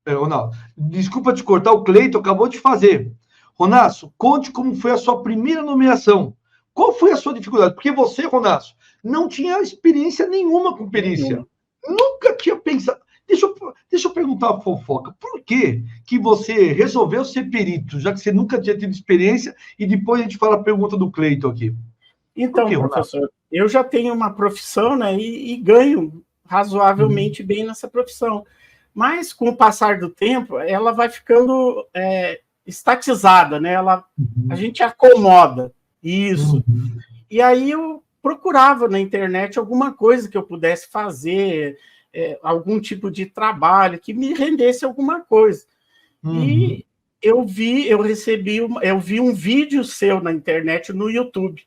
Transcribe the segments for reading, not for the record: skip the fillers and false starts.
Ronaldo, desculpa te cortar, o Cleiton acabou de fazer. Ronasso, conte como foi a sua primeira nomeação. Qual foi a sua dificuldade? Porque você, Ronasso, não tinha experiência nenhuma com perícia. Nunca tinha pensado. Deixa eu perguntar a fofoca. Por que você resolveu ser perito, já que você nunca tinha tido experiência, e depois a gente fala a pergunta do Cleiton aqui? Então, professor, eu já tenho uma profissão, né, e ganho razoavelmente bem nessa profissão. Mas, com o passar do tempo, ela vai ficando estatizada, né? A gente acomoda isso. E aí eu procurava na internet alguma coisa que eu pudesse fazer, algum tipo de trabalho que me rendesse alguma coisa. E eu vi um vídeo seu na internet, no YouTube.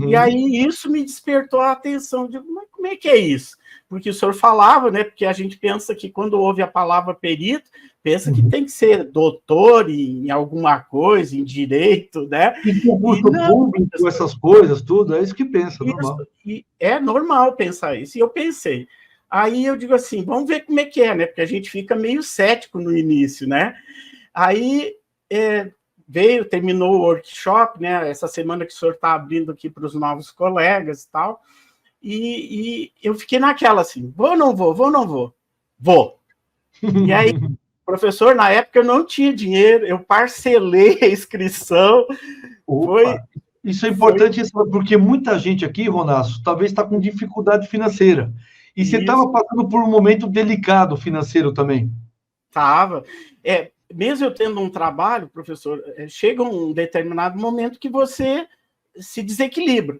E aí isso me despertou a atenção. Digo, mas como é que é isso? Porque o senhor falava, né? Porque a gente pensa que quando ouve a palavra perito, pensa que tem que ser doutor em alguma coisa, em direito, né? E concurso público, essas coisas, tudo, é isso que pensa, normal. E é normal pensar isso. E eu pensei. Aí eu digo assim, vamos ver como é que é, né? Porque a gente fica meio cético no início, né? Aí terminou o workshop, né? Essa semana que o senhor está abrindo aqui para os novos colegas e tal. E eu fiquei naquela assim, vou ou não vou? Vou ou não vou? Vou. E aí, professor, na época eu não tinha dinheiro, eu parcelei a inscrição. Isso é importante, porque muita gente aqui, Ronasso, talvez está com dificuldade financeira. E você estava passando por um momento delicado financeiro também. Estava. Mesmo eu tendo um trabalho, professor, chega um determinado momento que você se desequilibra,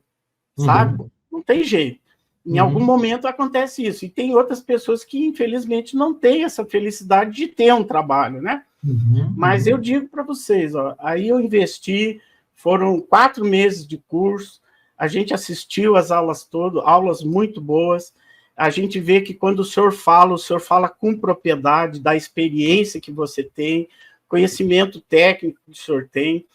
sabe? Não tem jeito. Em algum momento acontece isso. E tem outras pessoas que, infelizmente, não têm essa felicidade de ter um trabalho, né? Mas eu digo para vocês, ó, aí eu investi, foram 4 meses de curso, a gente assistiu as aulas todas, aulas muito boas. A gente vê que quando o senhor fala com propriedade da experiência que você tem, conhecimento técnico que o senhor tem,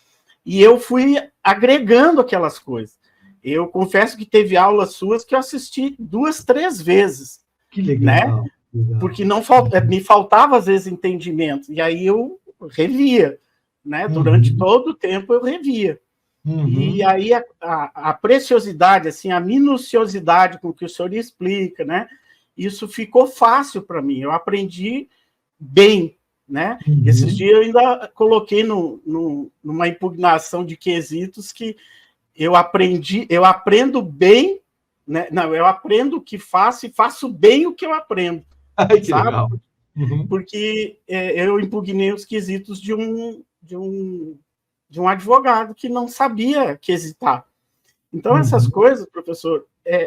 e eu fui agregando aquelas coisas. Eu confesso que teve aulas suas que eu assisti 2, 3 vezes. Que legal. Né? Legal. Porque me faltava, às vezes, entendimento. E aí eu revia. Né? Durante todo o tempo eu revia. E aí a preciosidade, assim, a minuciosidade com que o senhor explica, né? Isso ficou fácil para mim. Eu aprendi bem. Né? Esses dias eu ainda coloquei numa impugnação de quesitos que eu aprendo bem, né? Não, eu aprendo o que faço e faço bem o que eu aprendo. Ai, que legal. Porque eu impugnei os quesitos de um advogado que não sabia quesitar. Então, essas coisas, professor,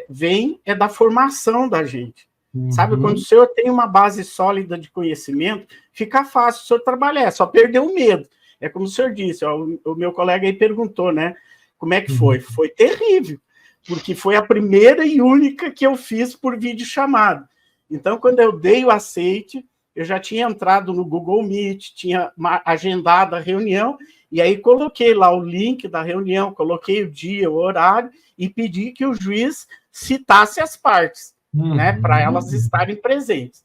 vem da formação da gente. Sabe, quando o senhor tem uma base sólida de conhecimento, fica fácil o senhor trabalhar, é só perder o medo. É como o senhor disse, ó, o meu colega aí perguntou, né? Como é que foi? Foi terrível, porque foi a primeira e única que eu fiz por videochamada. Então, quando eu dei o aceite, eu já tinha entrado no Google Meet, tinha agendado a reunião, e aí coloquei lá o link da reunião, coloquei o dia, o horário, e pedi que o juiz citasse as partes, né, para elas estarem presentes.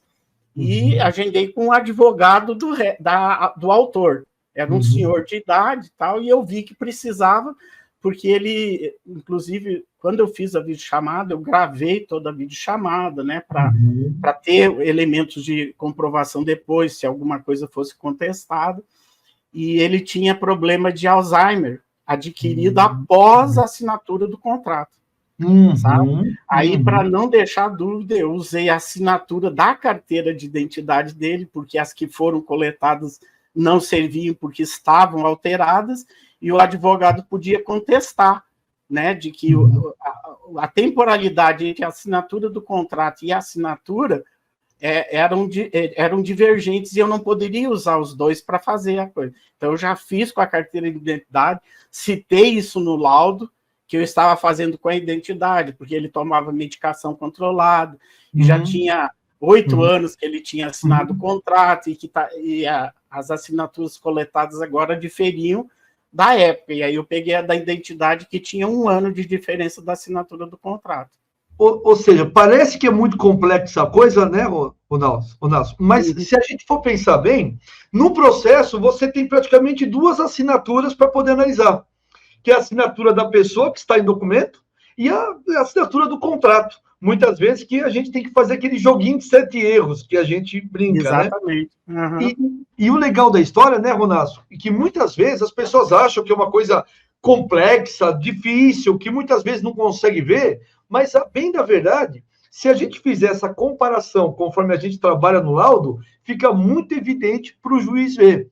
E agendei com o advogado do autor. Era um senhor de idade e tal, e eu vi que precisava, porque ele, inclusive, quando eu fiz a videochamada, eu gravei toda a videochamada, né, para ter elementos de comprovação depois, se alguma coisa fosse contestada. E ele tinha problema de Alzheimer, adquirido após a assinatura do contrato. Sabe? Aí, para não deixar dúvida, eu usei a assinatura da carteira de identidade dele, porque as que foram coletadas não serviam porque estavam alteradas, e o advogado podia contestar, né, de que a temporalidade entre a assinatura do contrato e a assinatura eram divergentes e eu não poderia usar os dois para fazer a coisa. Então, eu já fiz com a carteira de identidade, citei isso no laudo, que eu estava fazendo com a identidade, porque ele tomava medicação controlada, e já tinha 8 anos que ele tinha assinado o contrato, e as assinaturas coletadas agora diferiam da época. E aí eu peguei a da identidade, que tinha 1 ano de diferença da assinatura do contrato. Ou seja, parece que é muito complexa a coisa, né, Ronaldo? Mas se a gente for pensar bem, no processo você tem praticamente 2 assinaturas para poder analisar, que é a assinatura da pessoa que está em documento e a assinatura do contrato. Muitas vezes que a gente tem que fazer aquele joguinho de 7 erros que a gente brinca, Exatamente. né? E o legal da história, né, Ronaldo, é que muitas vezes as pessoas acham que é uma coisa complexa, difícil, que muitas vezes não consegue ver, mas, a bem da verdade, se a gente fizer essa comparação conforme a gente trabalha no laudo, fica muito evidente para o juiz ver.